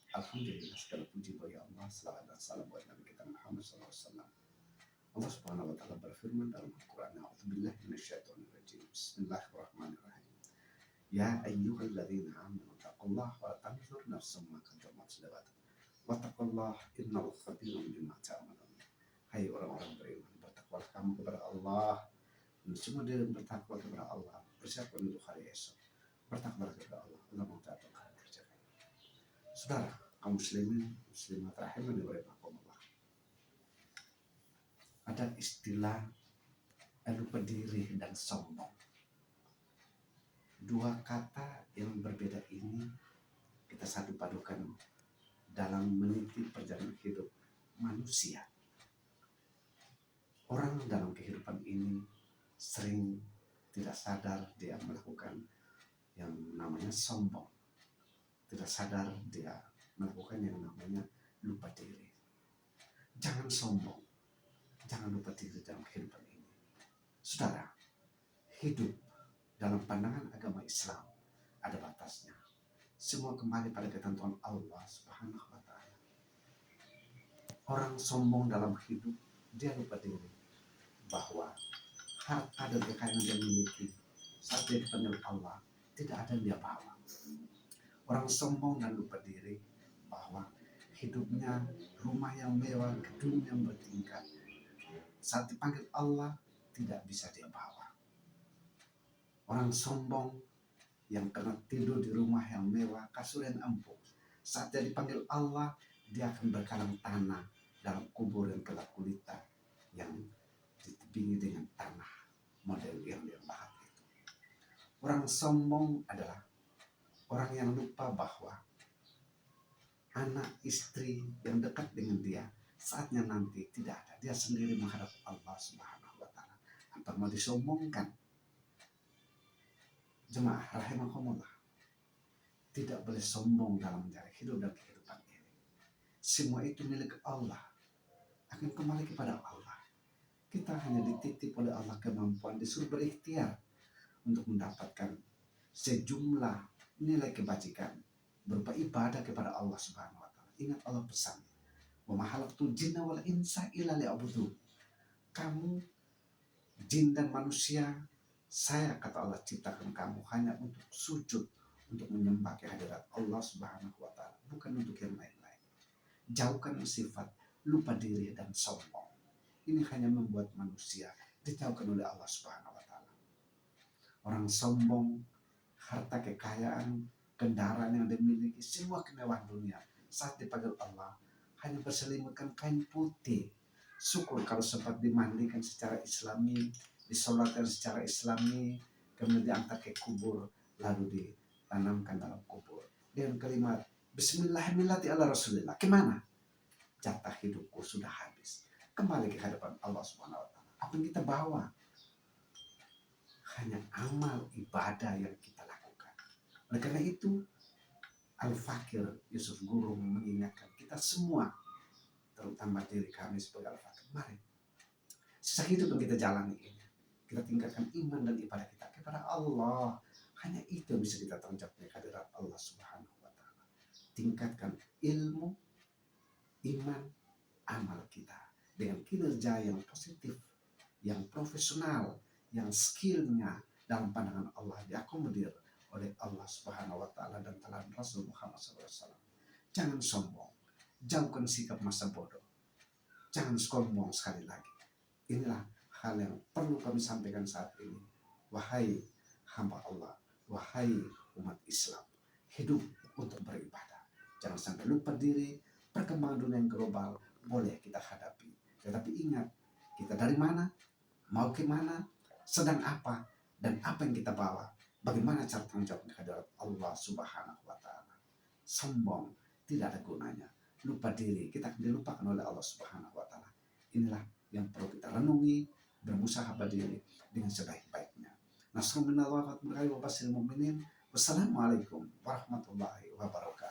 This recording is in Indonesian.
Alhamdulillah, segala puji bagi Allah, salawat dan salam buat Nabi kita Muhammad SAW. Allah Subhanahu wa taala berfirman dalam Al-Qur'an, "A'udzubillahi minasyaitonirrajim. Bismillahirrahmanirrahim. Ya ayyuhalladzina amanu taqullaha wa la tanzur nafsum ma qaddamat lighad. Wattaqullaha innallaha khabirum bima ta'malun." Hai orang-orang beriman, bertakwalah kamu kepada Allah. Dan semua dia bertakwa kepada Allah, persiapkan untuk hari esok. Bertakwalah kepada Allah, Allah mengatakan kerjakan. Saudara, kaum muslimin, muslimat rahimani wa rahimakumullah. Ada istilah lupa diri dan sombong. Dua kata yang berbeda ini kita satu padukan dalam meniti perjalanan hidup manusia. Orang dalam kehidupan ini sering tidak sadar dia melakukan yang namanya sombong. Tidak sadar dia melakukan yang namanya lupa diri. Jangan sombong. Jangan lupa diri dalam kehidupan ini. Saudara, hidup dalam pandangan agama Islam ada batasnya. Semua kembali pada ketentuan Allah Subhanahu wa taala. Orang sombong dalam hidup, dia lupa diri bahwa harta dan kekayaan yang dia miliki saat dia dipanggil Allah tidak ada yang dia bawa. Orang sombong dan lupa diri bahwa hidupnya rumah yang mewah, gedung yang bertingkat, saat dipanggil Allah tidak bisa dia bawa. Orang sombong yang pernah tidur di rumah yang mewah, kasur yang empuk, saat dia dipanggil Allah, dia akan berkalang tanah dalam kubur yang gelap gulita yang ditebingi dengan tanah model yang bahat itu. Orang sombong adalah orang yang lupa bahwa anak istri yang dekat dengan dia saatnya nanti tidak ada. Dia sendiri menghadap Allah Subhanahu wa taala. Apa mau disombongkan? Jemaah rahimakumullah. Tidak boleh sombong dalam menjalani hidup dan kehidupan ini. Semua itu milik Allah. Akan kembali kepada Allah. Kita hanya dititip oleh Allah kemampuan, disuruh berikhtiar untuk mendapatkan sejumlah nilai kebajikan berupa ibadah kepada Allah Subhanahu wa taala. Ingat Allah pesan, "Wa ma khalaqtul jinna wal insa illa liya'budun." Kamu jin dan manusia, saya kata Allah ciptakan kamu hanya untuk sujud, untuk menyembah kehadirat Allah Subhanahu wa taala, bukan untuk yang lain-lain. Jauhkan sifat lupa diri dan sombong. Ini hanya membuat manusia dijauhkan oleh Allah Subhanahu wa taala. Orang sombong, harta kekayaan, kendaraan yang dimiliki, semua kemewahan dunia saat dipanggil Allah hanya berselimutkan kain putih. Syukur kalau sempat dimandikan secara islami, disolatkan secara islami, kemudian diantar ke kubur, lalu ditanamkan dalam kubur dengan kalimat Bismillahirrahmanirrahim ala Rasulillah. Kemana? Jatah hidupku sudah habis. Kembali ke hadapan Allah Subhanahu wa taala. Apa yang kita bawa? Hanya amal ibadah yang kita lakukan. Oleh karena itu, Al-Fakir Yusuf Guru mengingatkan kita semua, terutama diri kami sebagai Al-Fakir, mari sisa hidup yang kita jalani ini, kita tingkatkan iman dan ibadah kita kepada Allah. Hanya itu yang bisa kita tonjolkan kehadirat Allah Subhanahu wa taala. Tingkatkan ilmu, iman, amal kita dengan kinerja yang positif, yang profesional, yang skillnya dalam pandangan Allah diakomodir oleh Allah Subhanahu wa taala dan teladan Rasul Muhammad SAW. Jangan sombong, jauhkan sikap masa bodoh. Jangan sombong sekali lagi. Inilah hal yang perlu kami sampaikan saat ini. Wahai hamba Allah, wahai umat Islam, hidup untuk beribadah. Jangan sampai lupa diri. Perkembangan dunia yang global boleh kita hadapi, tetapi ingat, kita dari mana, mau ke mana, sedang apa, dan apa yang kita bawa. Bagaimana cara tanggung jawab kehadirat Allah Subhanahu wa taala. Sombong tidak ada gunanya. Lupa diri, kita akan dilupakan oleh Allah Subhanahu wa taala. Inilah yang perlu kita renungi, bermusahabah diri dengan sebaik-baiknya. Nasrun minallahi wa basyiril mu'minin. Wassalamualaikum warahmatullahi wabarakatuh.